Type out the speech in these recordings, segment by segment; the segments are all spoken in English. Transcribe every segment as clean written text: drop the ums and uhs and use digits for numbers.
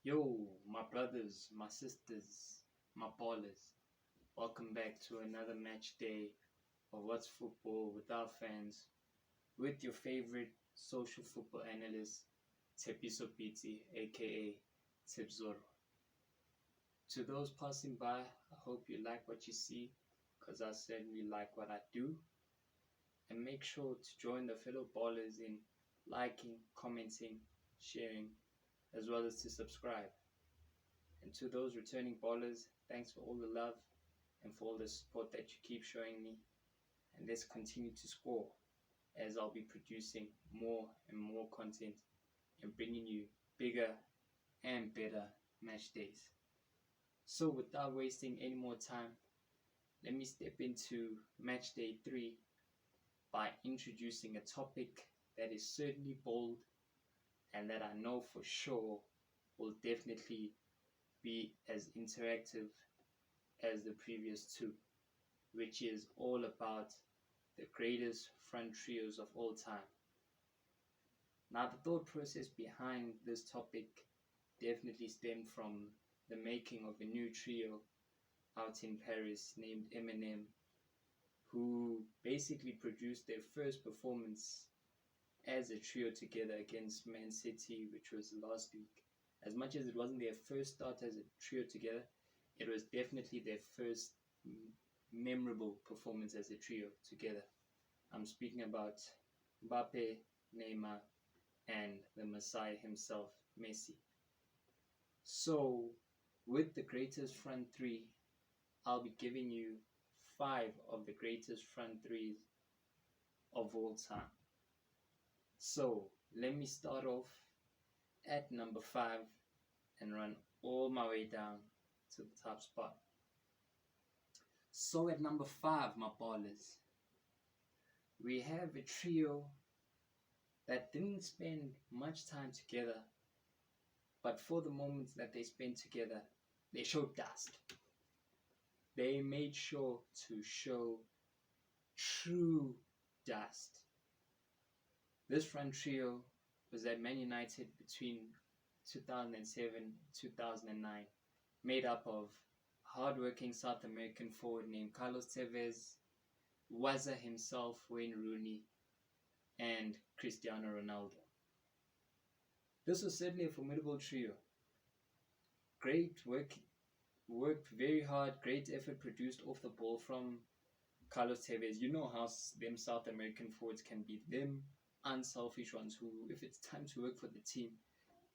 Yo, my brothers, my sisters, my ballers. Welcome back to another match day of What's Football with our fans, with your favorite social football analyst, Tepiso Piti, aka Tepzoro. To those passing by, I hope you like what you see, because I certainly like what I do. And make sure to join the fellow ballers in liking, commenting, sharing, as well as to subscribe. And to those returning ballers, thanks for all the love and for all the support that you keep showing me. And let's continue to score as I'll be producing more and more content and bringing you bigger and better match days. So without wasting any more time, let me step into match day 3 by introducing a topic that is certainly bold and that I know for sure will definitely be as interactive as the previous two, which is all about the greatest front trios of all time. Now, the thought process behind this topic definitely stemmed from the making of a new trio out in Paris named Eminem, who basically produced their first performance as a trio together against Man City, which was last week. As much as it wasn't their first start as a trio together, it was definitely their first memorable performance as a trio together. I'm speaking about Mbappe, Neymar, and the Messiah himself, Messi. So, with the greatest front three, I'll be giving you 5 of the greatest front threes of all time. So, let me start off at number 5 and run all my way down to the top spot. So at number 5, my ballers, we have a trio that didn't spend much time together, but for the moments that they spent together, they showed dust. They made sure to show true dust. This front trio was at Man United between 2007 and 2009, made up of hardworking South American forward named Carlos Tevez, Waza himself, Wayne Rooney, and Cristiano Ronaldo. This was certainly a formidable trio. Great work, worked very hard, great effort produced off the ball from Carlos Tevez. You know how them South American forwards can be, them unselfish ones who, if it's time to work for the team,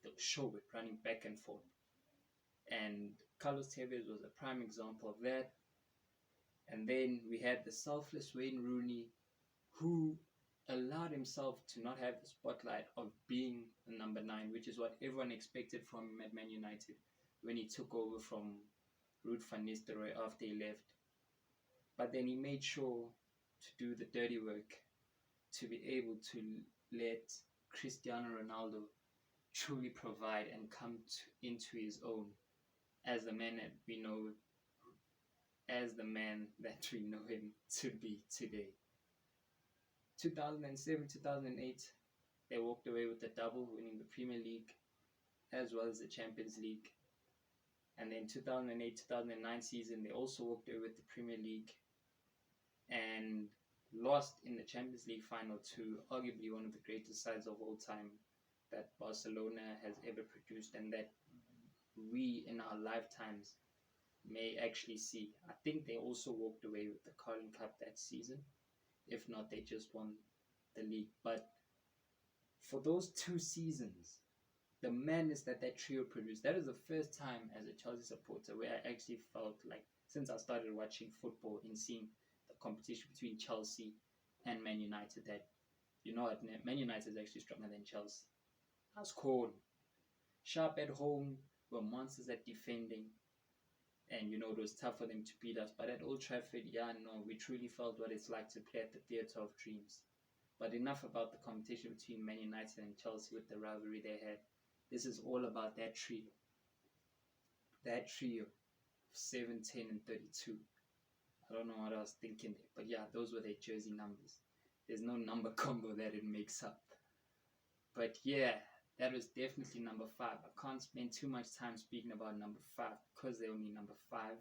they'll show it running back and forth. And Carlos Tevez was a prime example of that. And then we had the selfless Wayne Rooney, who allowed himself to not have the spotlight of being the number 9, which is what everyone expected from him at Man United when he took over from Ruud van Nistelrooy after he left. But then he made sure to do the dirty work to be able to let Cristiano Ronaldo truly provide and come into his own as the man that we know, as the man that we know him to be today. 2007-2008, they walked away with the double, winning the Premier League as well as the Champions League. And then 2008-2009 season, they also walked away with the Premier League and lost in the Champions League final to arguably one of the greatest sides of all time that Barcelona has ever produced and that we in our lifetimes may actually see. I think they also walked away with the Carling Cup that season. If not, they just won the league. But for those 2 seasons, the madness that trio produced, that is the first time as a Chelsea supporter where I actually felt like, since I started watching football and seeing the competition between Chelsea and Man United, that, you know what, Man United is actually stronger than Chelsea. I was cold. Sharp at home, were monsters at defending. And, you know, it was tough for them to beat us. But at Old Trafford, we truly felt what it's like to play at the Theatre of Dreams. But enough about the competition between Man United and Chelsea with the rivalry they had. This is all about that trio. That trio of 7, 10, and 32. I don't know what I was thinking there. But yeah, those were their jersey numbers. There's no number combo that it makes up. But yeah, That was definitely number five. I can't spend too much time speaking about number five because they're only number five,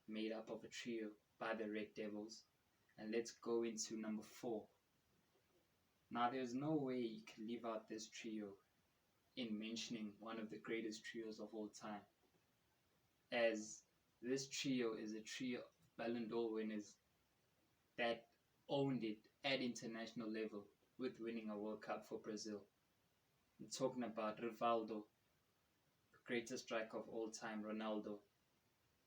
made up of a trio by the Red Devils. And let's go into number four. Now, there's no way you can leave out this trio in mentioning one of the greatest trios of all time, as this trio is a trio of Ballon d'Or winners that owned it at international level with winning a World Cup for Brazil. I'm talking about Rivaldo, the greatest striker of all time, Ronaldo,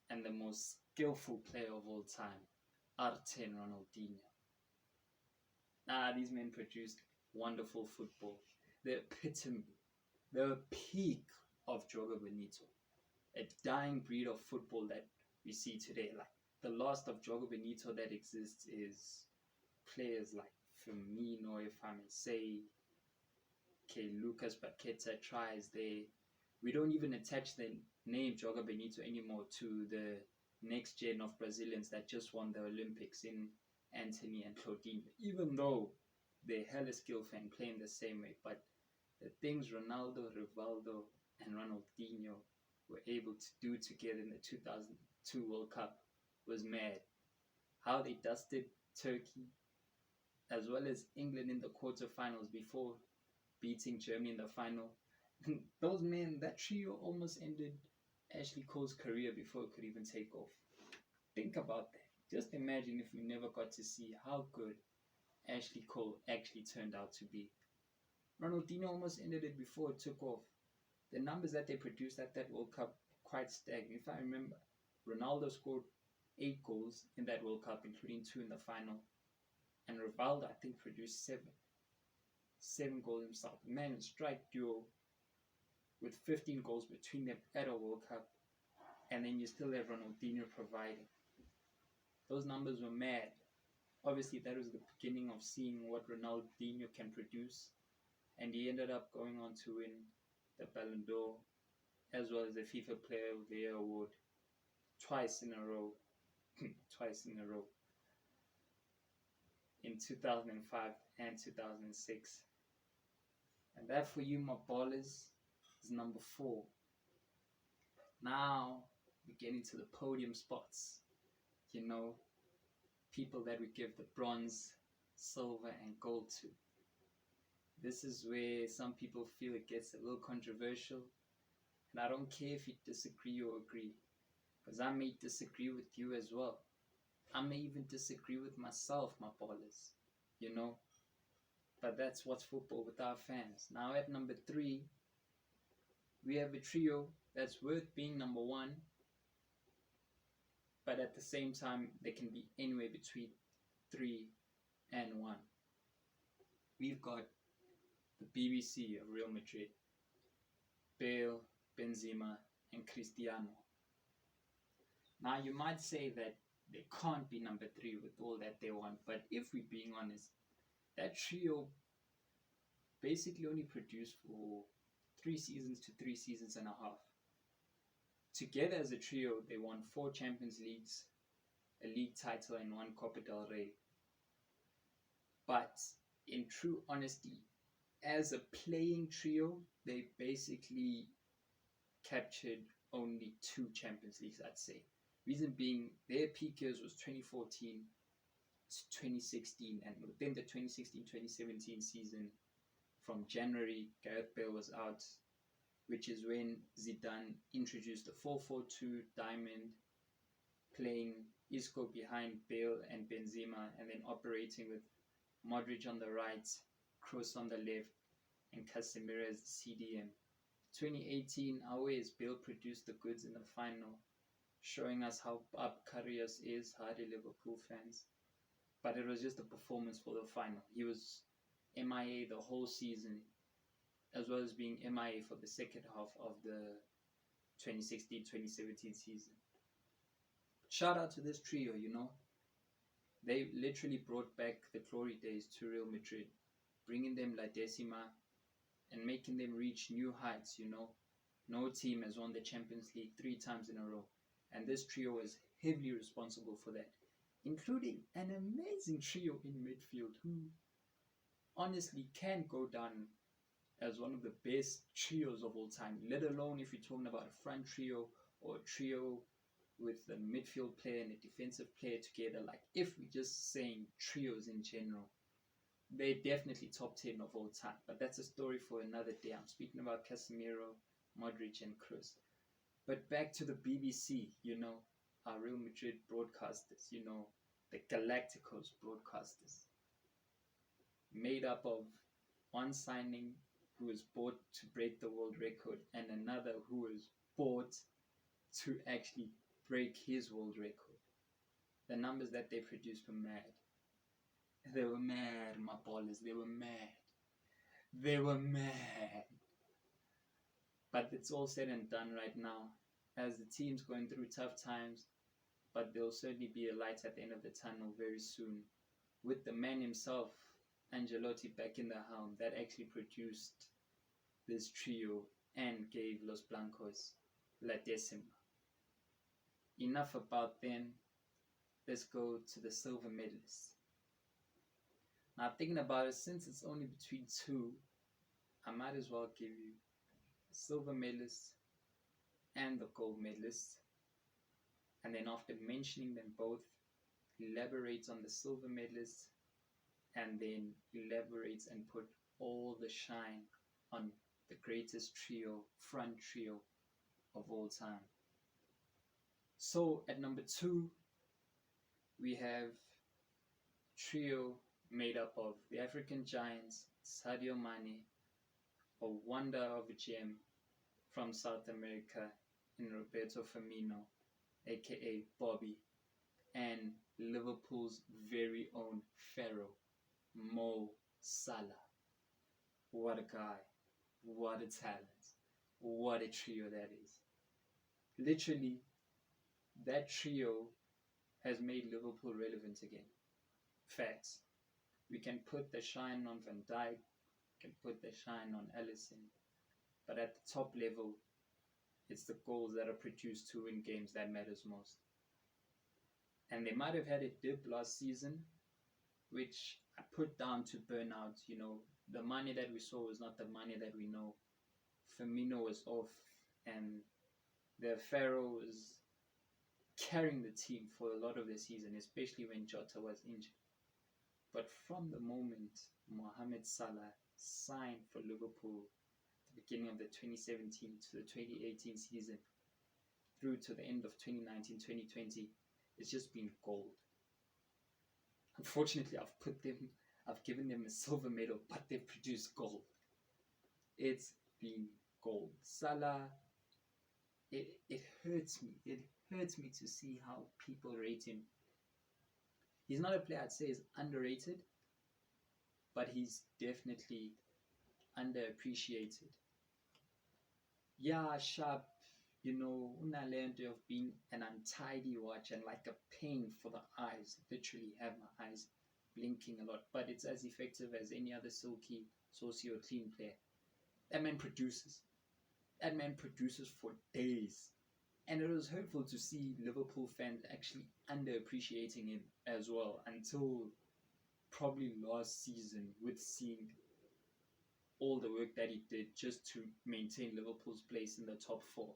and the most skillful player of all time, Arte Ronaldinho. These men produced wonderful football. The epitome, the peak of Jogo Bonito, a dying breed of football that we see today. Like the last of Jogo Bonito that exists is players like Firmino, if I may say. Okay, Lucas Paqueta tries there. We don't even attach the name Jogo Bonito anymore to the next gen of Brazilians that just won the Olympics in Anthony and Claudinho, even though they're hella skillful and playing the same way. But the things Ronaldo, Rivaldo, and Ronaldinho were able to do together in the 2002 World Cup was mad. How they dusted Turkey as well as England in the quarterfinals before beating Germany in the final. Those men, that trio almost ended Ashley Cole's career before it could even take off. Think about that. Just imagine if we never got to see how good Ashley Cole actually turned out to be. Ronaldinho almost ended it before it took off. The numbers that they produced at that World Cup quite staggering. If I remember, Ronaldo scored 8 goals in that World Cup, including 2 in the final. And Rivaldo, I think, produced 7. 7 goals himself. Man, a strike duo with 15 goals between them at a World Cup. And then you still have Ronaldinho providing. Those numbers were mad. Obviously, that was the beginning of seeing what Ronaldinho can produce. And he ended up going on to win the Ballon d'Or, as well as the FIFA Player of the Year award, twice in a row. Twice in a row. In 2005 and 2006. And that for you, my ballers, is number 4. Now, we get into the podium spots. You know, people that we give the bronze, silver, and gold to. This is where some people feel it gets a little controversial. And I don't care if you disagree or agree, because I may disagree with you as well. I may even disagree with myself, my ballers, you know. But that's what's football with our fans. Now at number 3, we have a trio that's worth being number 1, but at the same time, they can be anywhere between 3 and 1. We've got the BBC of Real Madrid, Bale, Benzema, and Cristiano. Now you might say that they can't be number 3 with all that they want, but if we're being honest, that trio basically only produced for 3 seasons to 3 seasons and a half. Together as a trio, they won 4 Champions Leagues, a league title, and 1 Copa del Rey. But in true honesty, as a playing trio, they basically captured only 2 Champions Leagues, I'd say. Reason being, their peak years was 2014 to 2016, and within the 2016-2017 season, from January, Gareth Bale was out, which is when Zidane introduced the 4-4-2 diamond, playing Isco behind Bale and Benzema, and then operating with Modric on the right, Kroos on the left, and Casemiro as the CDM. 2018, always Bale produced the goods in the final, showing us how up Karius is, hardy Liverpool fans. But it was just a performance for the final. He was MIA the whole season, as well as being MIA for the second half of the 2016-2017 season. Shout out to this trio, you know. They literally brought back the glory days to Real Madrid, bringing them La Decima and making them reach new heights, you know. No team has won the Champions League 3 times in a row, and this trio was heavily responsible for that, including an amazing trio in midfield who honestly can go down as one of the best trios of all time, let alone if you're talking about a front trio or a trio with a midfield player and a defensive player together. Like, if we're just saying trios in general, they're definitely top 10 of all time. But that's a story for another day. I'm speaking about Casemiro, Modric, and Kroos. But back to the BBC, our Real Madrid broadcasters, the Galacticos broadcasters, made up of one signing who was bought to break the world record and another who was bought to actually break his world record. The numbers that they produced were mad. They were mad, my ballers. They were mad. They were mad. But it's all said and done right now, as the team's going through tough times, but there'll certainly be a light at the end of the tunnel very soon, with the man himself, Ancelotti, back in the helm, that actually produced this trio and gave Los Blancos La Décima. Enough about them. Let's go to the silver medalists. Now, thinking about it, since it's only between two, I might as well give you the silver medalist and the gold medalist. And then after mentioning them both, elaborates on the silver medalist and then elaborates and put all the shine on the greatest trio, front trio of all time. So at number 2, we have trio made up of the African giants, Sadio Mane, a wonder of a gem from South America, in Roberto Firmino, aka Bobby, and Liverpool's very own Pharaoh, Mo Salah. What a guy, what a talent, what a trio that is. Literally, that trio has made Liverpool relevant again. Facts. We can put the shine on Van Dijk, can put the shine on Alisson, but at the top level, it's the goals that are produced to win games that matters most. And they might have had a dip last season, which I put down to burnout. The money that we saw was not the money that we know. Firmino was off, and the Pharaoh was carrying the team for a lot of the season, especially when Jota was injured. But from the moment Mohamed Salah signed for Liverpool at the beginning of the 2017 to the 2018 season through to the end of 2019-2020, it's just been gold. Unfortunately, I've given them a silver medal, but they've produced gold. It's been gold. Salah, it hurts me. It hurts me to see how people rate him. He's not a player I'd say is underrated, but he's definitely underappreciated. Yeah, sharp, unalento of being an untidy watch and like a pain for the eyes. Literally have my eyes blinking a lot, but it's as effective as any other silky, saucy or clean player. That man produces. That man produces for days. And it was hurtful to see Liverpool fans actually underappreciating him as well, until probably last season, with seeing all the work that he did just to maintain Liverpool's place in the top 4.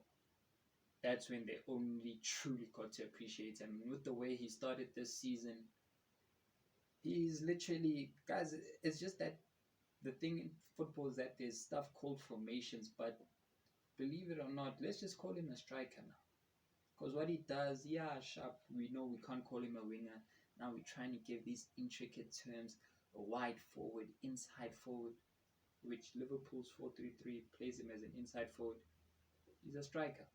That's when they only truly got to appreciate him. And with the way he started this season, he's literally, guys, it's just that the thing in football is that there's stuff called formations, but believe it or not, let's just call him a striker now. Because what he does, sharp, we know we can't call him a winger. Now we're trying to give these intricate terms, a wide forward, inside forward, which Liverpool's 4-3-3 plays him as an inside forward. He's a striker.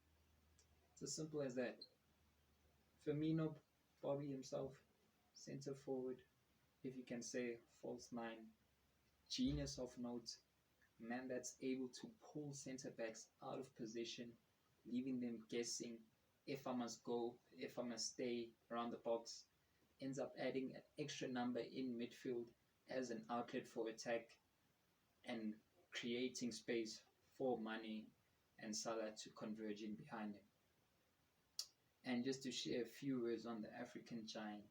It's as simple as that. Firmino, Bobby himself, centre forward, if you can say, false 9. Genius of note, man that's able to pull centre backs out of position, leaving them guessing if I must go, if I must stay around the box. Ends up adding an extra number in midfield as an outlet for attack and creating space for Mane and Salah to converge in behind him. And just to share a few words on the African giant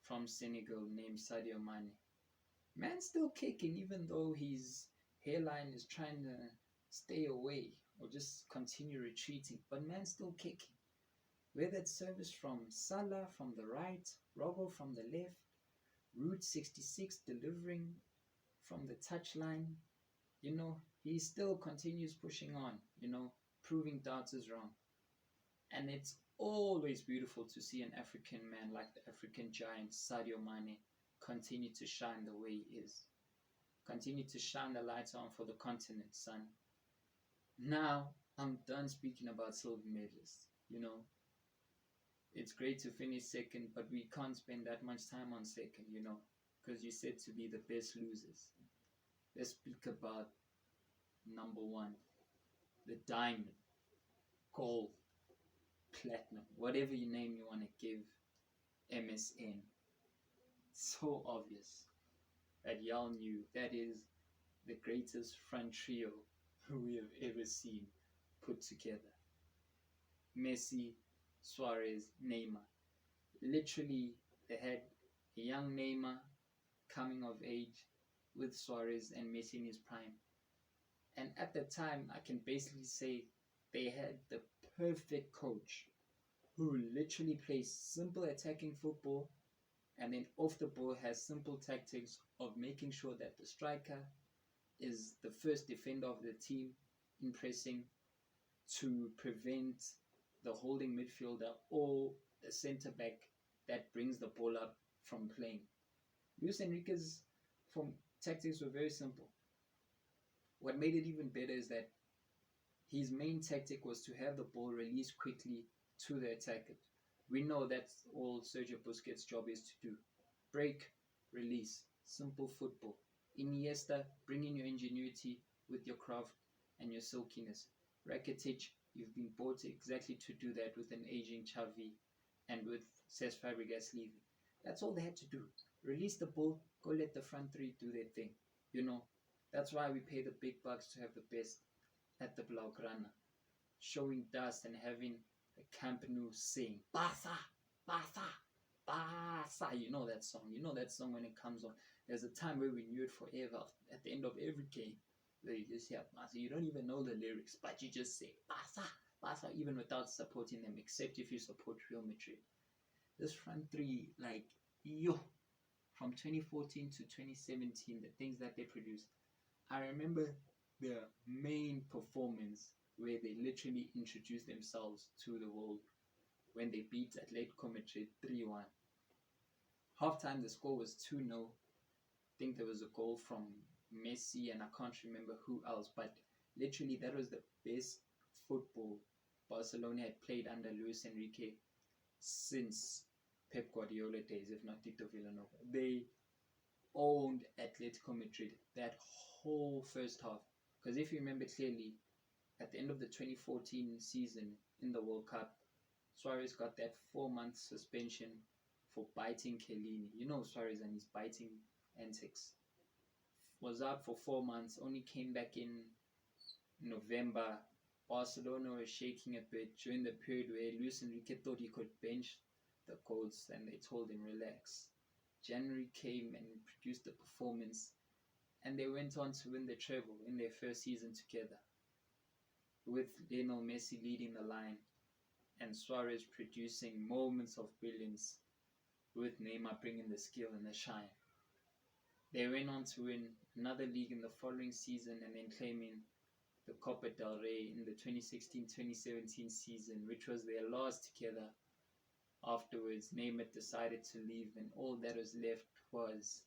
from Senegal named Sadio Mane. Man's still kicking, even though he's hairline is trying to stay away or just continue retreating, but man's still kicking. Whether it's service from Salah from the right, Robbo from the left, Route 66 delivering from the touchline, he still continues pushing on, proving doubters wrong. And it's always beautiful to see an African man like the African giant Sadio Mane continue to shine the way he is. Continue to shine the lights on for the continent, son. Now, I'm done speaking about silver medalists. It's great to finish second, but we can't spend that much time on second, because you're said to be the best losers. Let's speak about number one, the diamond, gold, platinum, whatever you name you want to give MSN. So obvious that y'all knew that is the greatest front trio we have ever seen put together. Messi, Suarez, Neymar. Literally, they had a young Neymar coming of age with Suarez and Messi in his prime. And at the time, I can basically say they had the perfect coach who literally plays simple attacking football and then off the ball has simple tactics of making sure that the striker is the first defender of the team in pressing to prevent the holding midfielder or the centre back that brings the ball up from playing. Luis Enrique's tactics were very simple. What made it even better is that his main tactic was to have the ball released quickly to the attackers. We know that's all Sergio Busquets' job is to do. Break, release, simple football. Iniesta, bring in your ingenuity with your craft and your silkiness. Rakitic, you've been bought exactly to do that with an aging Xavi and with Cesc Fabregas leaving. That's all they had to do. Release the ball, go let the front three do their thing. That's why we pay the big bucks to have the best at the Blaugrana. Showing dust and having the Camp Nou sing. Barca, Barca, Barca. You know that song. You know that song when it comes on. There's a time where we knew it forever. At the end of every game, where you just hear Barca. You don't even know the lyrics, but you just say Barca, Barca, even without supporting them, except if you support Real Madrid. This front three, from 2014 to 2017, the things that they produced. I remember the main performance where they literally introduced themselves to the world when they beat Atletico Madrid 3-1. Halftime, the score was 2-0. I think there was a goal from Messi and I can't remember who else, but literally that was the best football Barcelona had played under Luis Enrique since Pep Guardiola days, if not Tito Villanova. They owned Atletico Madrid that whole first half. Because if you remember clearly, at the end of the 2014 season in the World Cup, Suarez got that 4-month suspension for biting Chiellini. Suarez and his biting antics. Was out for 4 months, only came back in November. Barcelona was shaking a bit during the period where Luis Enrique thought he could bench the coach and they told him relax. January came and produced the performance and they went on to win the treble in their first season together, with Lionel Messi leading the line and Suarez producing moments of brilliance, with Neymar bringing the skill and the shine. They went on to win another league in the following season and then claiming the Copa del Rey in the 2016-2017 season, which was their last together. Afterwards, Neymar decided to leave and all that was left was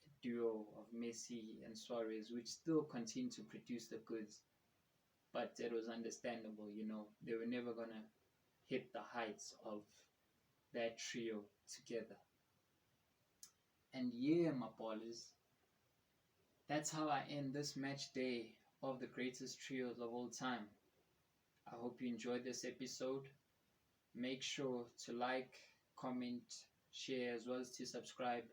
a duo of Messi and Suarez, which still continued to produce the goods. But it was understandable, they were never going to hit the heights of that trio together. And yeah, my ballers, that's how I end this match day of the greatest trios of all time. I hope you enjoyed this episode. Make sure to like, comment, share, as well as to subscribe.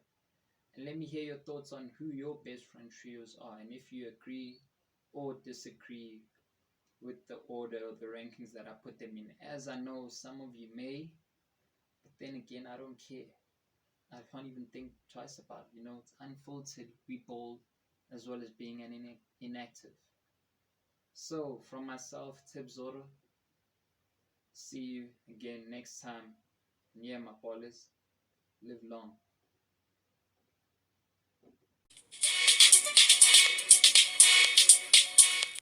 And let me hear your thoughts on who your best front trios are and if you agree or disagree with the order or the rankings that I put them in. As I know some of you may, but then again, I don't care. I can't even think twice about it. It's unfiltered, we bold, as well as being an inactive. So, from myself, Tib Zoro, see you again next time. Yeah, my Paulus, live long.